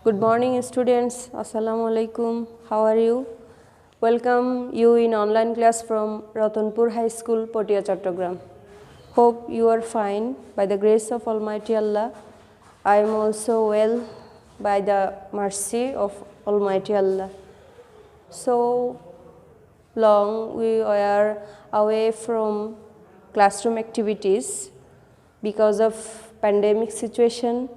Good morning, students. Assalamu alaikum. How are you? Welcome you in online class from Ratanpur High School, Potia, Chattogram. Hope you are fine by the grace of Almighty Allah. I am also well by the mercy of Almighty Allah. So long we are away from classroom activities because of pandemic situation.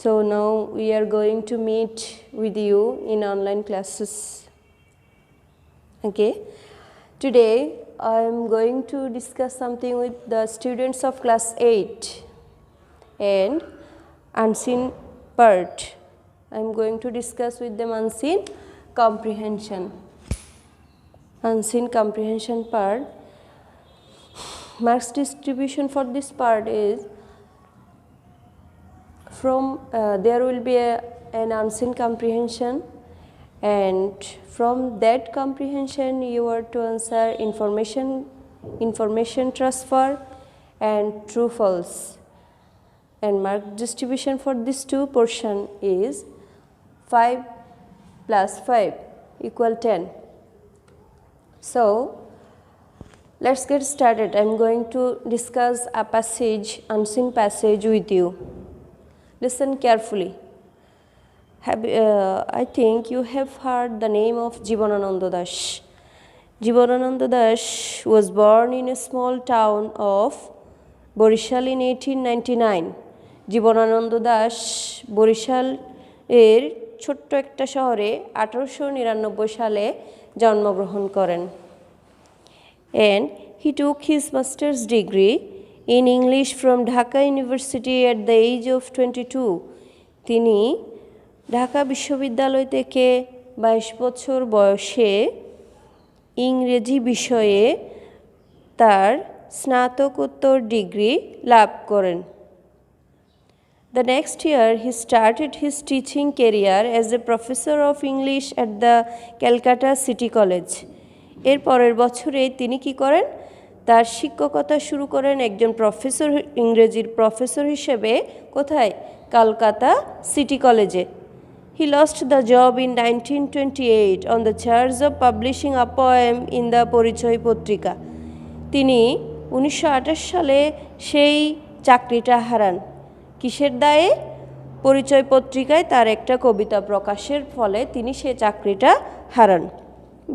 So now we are going to meet with you in online classes. Okay. Today I am going to discuss something with the students of class 8 and unseen part. I am going to discuss with them unseen comprehension. Unseen comprehension part. Marks distribution for this part is from there will be an unseen comprehension, and from that comprehension you are to answer information transfer and true false, and mark distribution for these two portion is 5 plus 5 equal 10. So let's get started. I am going to discuss a passage, unseen passage with you. Listen carefully. I think you have heard the name of Jibanananda Das. Jibanananda Das was born in a small town of Borishal in 1899. Jibanananda Das Barishal এর ছোট্ট একটা শহরে 1899 সালে জন্মগ্রহণ করেন, and he took his master's degree in English from Dhaka University at the age of 22. তিনি ঢাকা বিশ্ববিদ্যালয় থেকে 22 বছর বয়সে ইংরেজি বিষয়ে তার স্নাতকোত্তর ডিগ্রি লাভ করেন। The next year he started his teaching career as a professor of English at the Calcutta City College. এর পরের বছরে তিনি কি করেন? তার শিক্ষকতা শুরু করেন একজন প্রফেসর, ইংরেজির প্রফেসর হিসেবে। কোথায়? কলকাতা সিটি কলেজে। He lost the job in 1928 on the charge of publishing a poem in the পরিচয় পত্রিকা। তিনি 1928 সালে সেই চাকরিটা হারান। কিসের দায়ে? পরিচয় পত্রিকায় তার একটা কবিতা প্রকাশের ফলে তিনি সেই চাকরিটা হারান।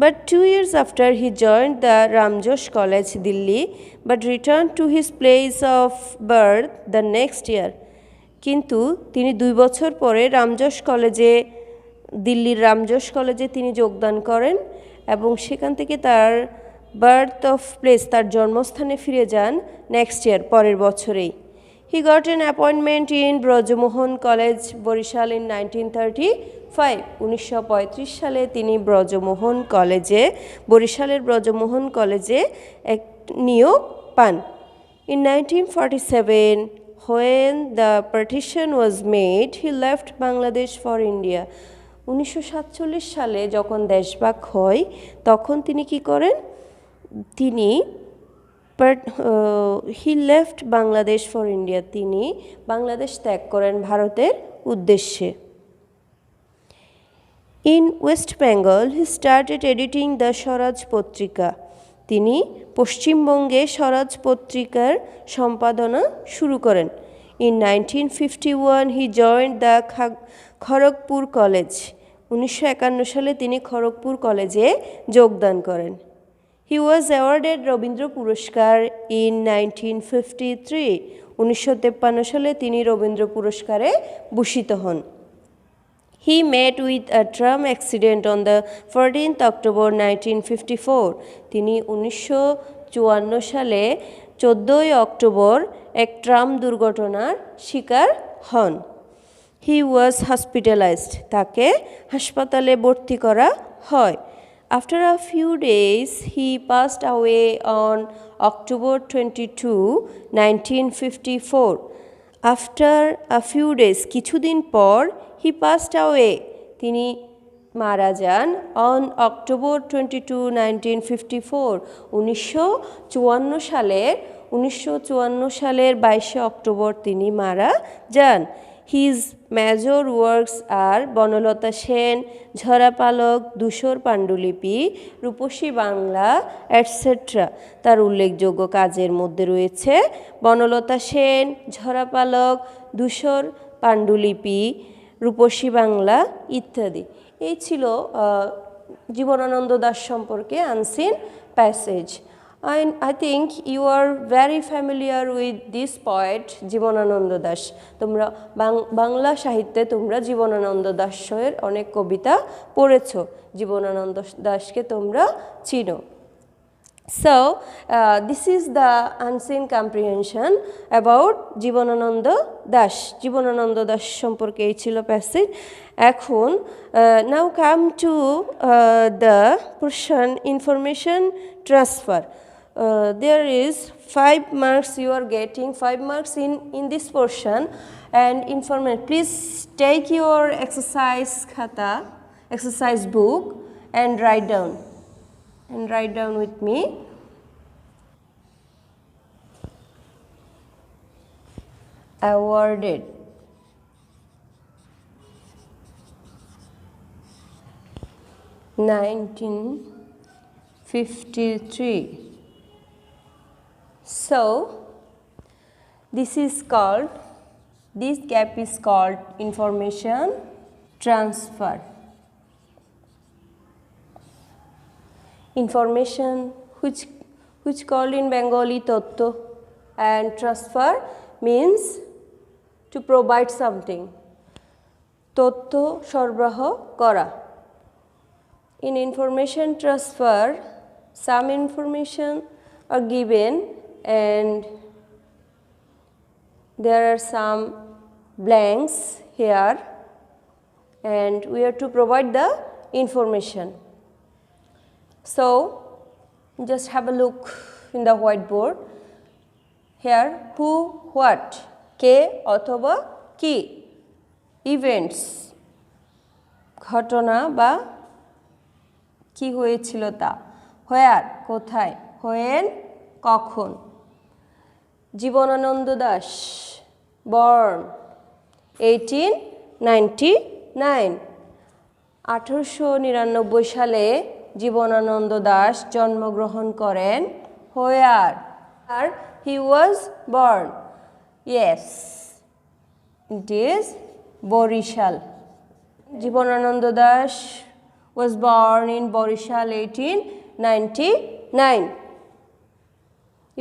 But 2 years after he joined the Ramjosh College, Delhi, but returned to his place of birth the next year. কিন্তু তিনি 2 বছর পরে রামজোশ কলেজে, দিল্লির রামজোশ কলেজে তিনি যোগদান করেন এবং সেখান থেকে তার বার্থ অফ প্লেস, তার জন্মস্থানে ফিরে যান নেক্সট ইয়ার, পরের বছরেই। He got an appointment in Brajamohan College, Barishal in 1935. 1935 সালে তিনি ব্রজমোহন কলেজে, বরিশালের ব্রজমোহন কলেজে এক নিয়োগ পান। In 1947, when the partition was made, he left Bangladesh for India. 1947 সালে যখন দেশভাগ হয় তখন তিনি কি করেন? তিনি he left Bangladesh for India. তিনি বাংলাদেশ ত্যাগ করেন ভারতের উদ্দেশ্যে। In West Bengal, he started editing the Swaraj পত্রিকা. তিনি পশ্চিমবঙ্গে স্বরাজ পত্রিকার সম্পাদনা শুরু করেন। In 1951, he joined the Kharagpur college. 1951 সালে তিনি খড়গপুর কলেজে যোগদান করেন। He was awarded রবীন্দ্র পুরস্কার in 1953. 1953 সালে তিনি রবীন্দ্র পুরস্কারে ভূষিত হন। He met with a tram accident on the 14th October 1954. তিনি 1954 সালে 14 অক্টোবর এক ট্রাম দুর্ঘটনার শিকার হন। He was hospitalized. তাকে হাসপাতালে ভর্তি করা হয়। After a few days, he passed away on October 22, 1954. After a few days, কিছুদিন পর, he passed away. তিনি মারা যান on October 22, 1954. 1954 সালের 22 অক্টোবর তিনি মারা যান। His major works are Banalata Sen, ঝরা পালক, ধূসর পাণ্ডুলিপি, রূপসী বাংলা এটসেট্রা। তার উল্লেখযোগ্য কাজের মধ্যে রয়েছে বনলতা সেন, ঝরা পালক, ধূসর পাণ্ডুলিপি, রূপসী বাংলা ইত্যাদি। এই ছিল জীবনানন্দ দাশ সম্পর্কে unseen passage. I think you are very familiar with this poet Jibanananda Das. তোমরা বাংলা সাহিত্যে তোমরা জীবনানন্দ দাশের অনেক কবিতা পড়েছো, জীবনানন্দ দাশকে তোমরা চিনো। So this is the unseen comprehension about Jibanananda Das. Jibanananda Das সম্পর্কে এই ছিল প্যাসেজ। এখন now come to the portion information transfer. There is 5 marks, you are getting 5 marks in this portion, and information. Please take your exercise khata, exercise book, and write down with me. Awarded. (1953). So this gap is called information transfer. Information which called in Bengali totto, and transfer means to provide something. Totto সরবরাহ করা। In information transfer, some information are given and there are some blanks here, and we have to provide the information. So just have a look in the whiteboard. Here who, what, কে অথবা কি, events ঘটনা বা কি হয়েছিল তা, where কোথায়, when কখন। Jibanananda Das born 1899, 1899 সালে জীবনানন্দ দাশ জন্মগ্রহণ করেন। where he was born? Yes, it is Borishal. Jibanananda Das was born in Borishal 1899.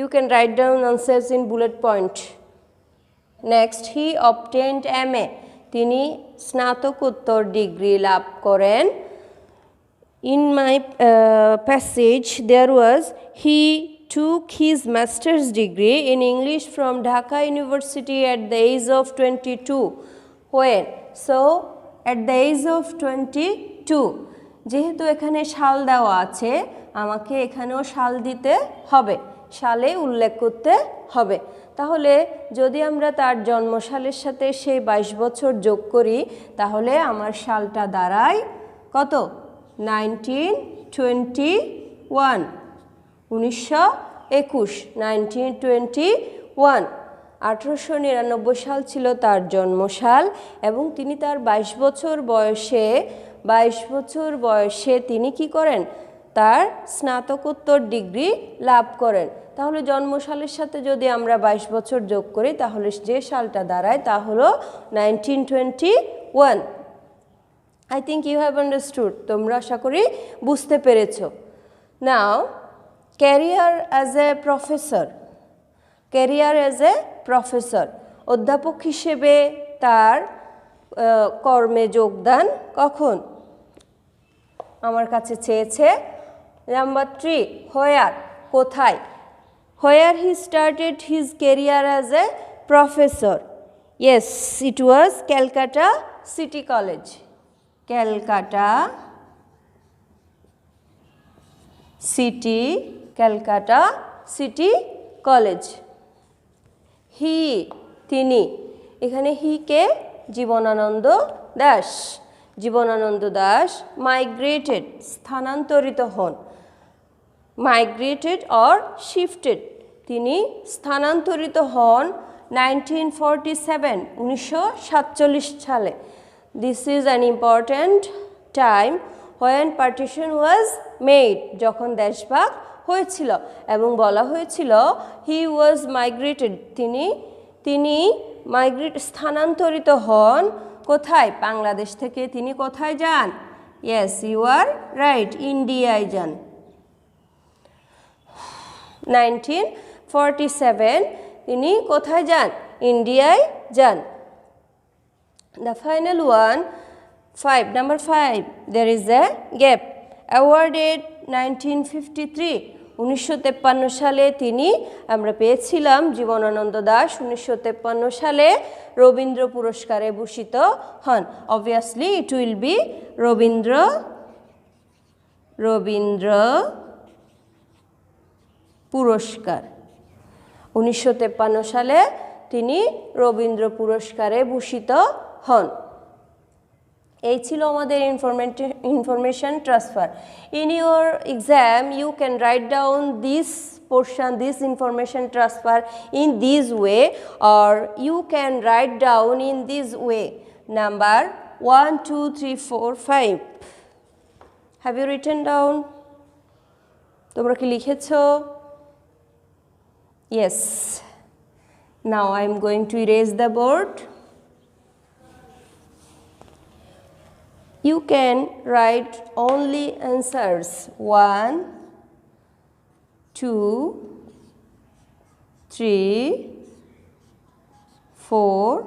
You can write down answers in bullet point. Next, he obtained MA. তিনি স্নাতকোত্তর ডিগ্রি লাভ করেন। In my passage there was he took his master's degree in English from Dhaka University at the age of 22. When? So at the age of 22. যেহেতু এখানে সাল দেওয়া আছে, আমাকে এখানেও সাল দিতে হবে, সালে উল্লেখ করতে হবে। তাহলে যদি আমরা তার জন্মসালের সাথে সেই 22 বছর যোগ করি, তাহলে আমার সালটা দাঁড়ায় কত? 1921, 1921, 1921। 1899 সাল ছিল তার জন্মসাল এবং তিনি তার 22 বছর বয়সে তিনি কি করেন? তার স্নাতকোত্তর ডিগ্রি লাভ করেন। তাহলে জন্মসালের সাথে যদি আমরা 22 বছর যোগ করি, তাহলে যে সালটা দাঁড়ায় তা হলো 1921। I think you have understood. তোমরা আশা করি বুঝতে পেরেছো। Now, career as a professor. Career as a professor. অধ্যাপক হিসেবে তার কর্মে যোগদান কখন? আমার কাছে চেয়েছে নাম্বার 3, where কোথায়? Where he started his career as a professor? Yes, it was Calcutta City College. Calcutta City College. He তিনি, এখানে হি কে? জীবনানন্দ দাশ। জীবনানন্দ দাশ মাইগ্রেটেড স্থানান্তরিত হন। মাইগ্রেটেড অর শিফটেড, তিনি স্থানান্তরিত হন 1947 1947 সালে। This is an important time when partition was made, যখন দেশভাগ হয়েছিল এবং বলা হয়েছিল he was migrated, তিনি স্থানান্তরিত হন কোথায়? বাংলাদেশ থেকে তিনি কোথায় যান? Yes, you are right, ইন্ডিয়ায় যান। 1947 তিনি কোথায় যান? ইন্ডিয়ায় যান। The final one, number 5, there is a gap. Awarded 1953, 1953 সালে তিনি আমরা পেয়েছিলাম জীবনানন্দ দাশ 1953 সালে রবীন্দ্র পুরস্কারে ভূষিত হন। Obviously it will be Rabindra পুরস্কার। 1953 সালে তিনি রবীন্দ্র পুরস্কারে ভূষিত হন। এই ছিল আমাদের information transfer. In your exam you can write down this portion, this information transfer in this way, or you can write down in this way. Number 1, 2, 3, 4, 5. Have you written down? তোমরা কি লিখেছো? Yes. Now I am going to erase the board. You can write only answers 1, 2, 3, 4,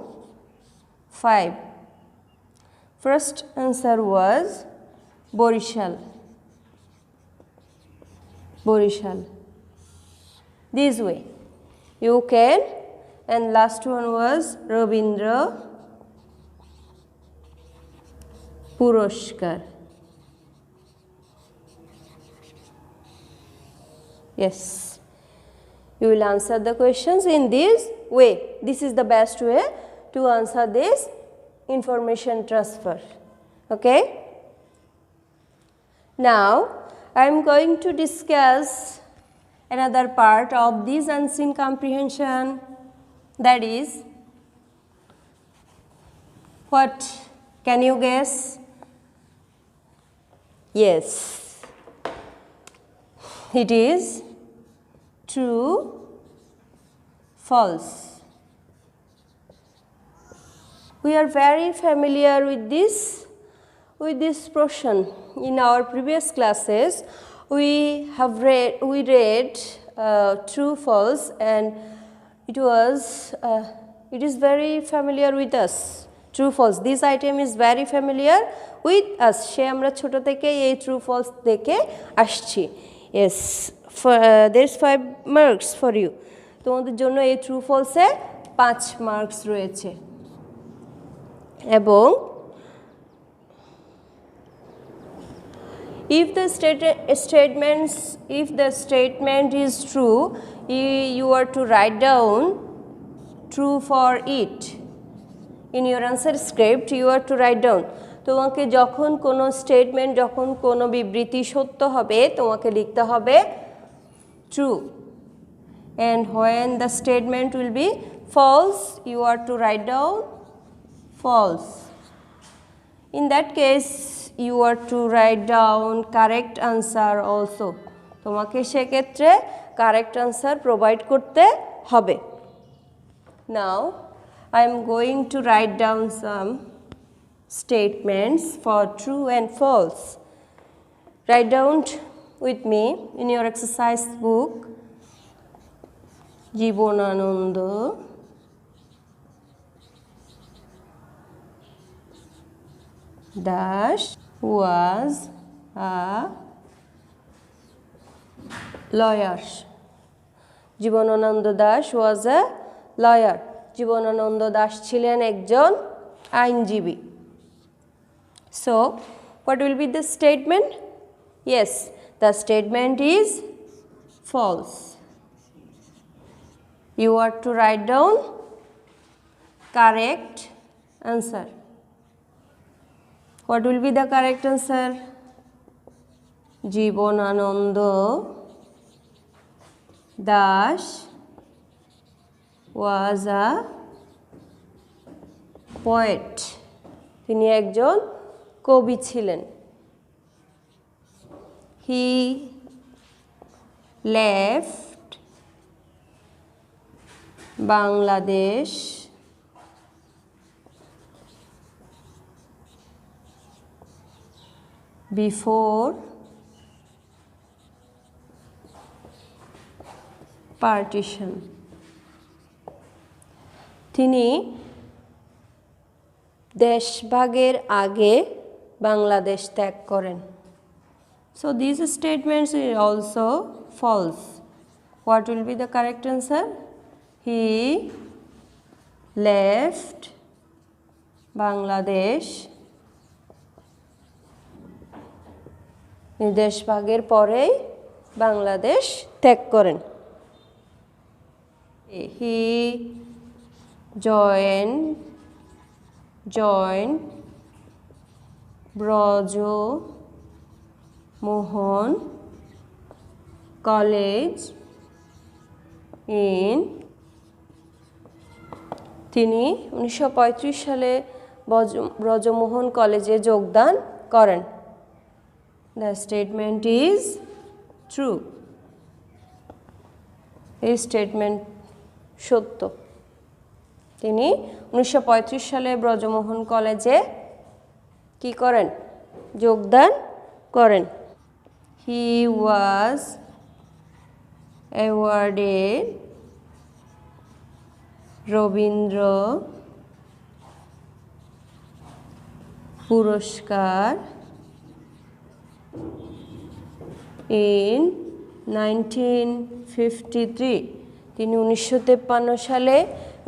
5. First answer was Borishal. This way. You can, and last one was Rabindra Puroshkar. Yes, you will answer the questions in this way. This is the best way to answer this information transfer. Okay? Now, I am going to discuss another part of this unseen comprehension, that is, what? Can you guess? Yes, it is true, false. We are very familiar with this portion. In our previous classes, we read true, false, and it is very familiar with us. True, false. This item is very familiar with us. সে আমরা ছোট থেকে এই true, false দেখে আসছি। Yes, there is 5 marks for you. তোমাদের জন্য এই true, false এ 5 marks রয়েছে। এবং if the statement is true, you are to write down true for it. In your answer script, you are to write down. তোমাকে যখন কোনো statement, যখন কোনো বিবৃতি সত্য হবে, তোমাকে লিখতে হবে true. And when the statement will be false, you are to write down false. In that case, you are to write down correct answer also. তোমাকে সেক্ষেত্রে correct answer provide করতে হবে. Now, I am going to write down some statements for true and false. Write down with me in your exercise book. Jibonananda Dash was a lawyer. Jibonananda Dash was a lawyer. Jibanananda Das ছিলেন একজন আইনজীবী। So, what will be the statement? Yes, the statement is false. You are to write down correct answer. What will be the correct answer? Jibanananda Das was a poet. তিনি একজন কবি ছিলেন। He left Bangladesh before partition. তিনি দেশভাগের আগে বাংলাদেশ ত্যাগ করেন। So these statements are also false. What will be the correct answer? He left Bangladesh দেশভাগের পরেই বাংলাদেশ ত্যাগ করেন। He joined Brajamohan College in তিনি 1935 সালে ব্রজমোহন কলেজে যোগদান করেন। The statement is true. এই স্টেটমেন্ট সত্য। তিনি 1935 সালে ব্রজমোহন কলেজে কি করেন? যোগদান করেন। He was awarded রবীন্দ্র পুরস্কার in 1953. তিনি 1953 সালে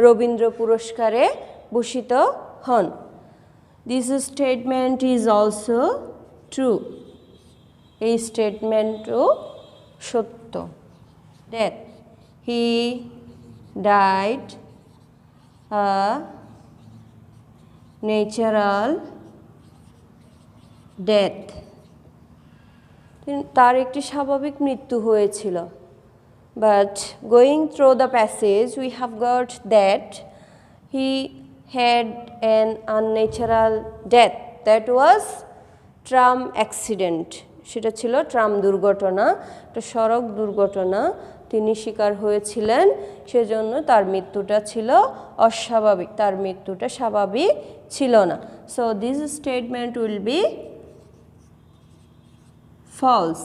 রবীন্দ্র পুরস্কারে ভূষিত হন। This statement is also true. এই স্টেটমেন্টও সত্য। Death. He died a natural death. তার একটি স্বাভাবিক মৃত্যু হয়েছিল। But going through the passage, we have got that he had an unnatural death. That was tram accident. সেটা ছিল ট্রাম দুর্ঘটনা, একটা সড়ক দুর্ঘটনা তিনি শিকার হয়েছিলেন, সেজন্য তার মৃত্যুটা ছিল অস্বাভাবিক, তার মৃত্যুটা স্বাভাবিক ছিল না। So this statement will be false.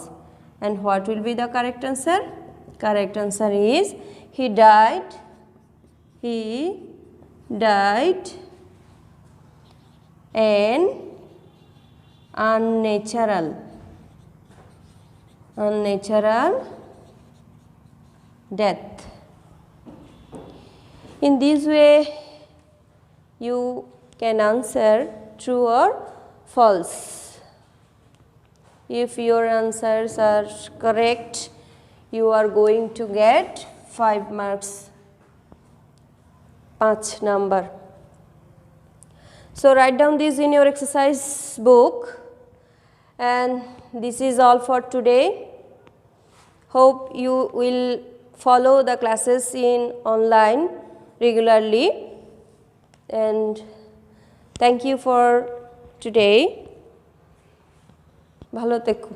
And what will be the correct answer? Correct answer is he died an unnatural death. In this way you can answer true or false. If your answers are correct, you are going to get 5 marks, 5 number. So write down this in your exercise book, and this is all for today. Hope you will follow the classes in online regularly, and thank you for today. ভালো থেকো।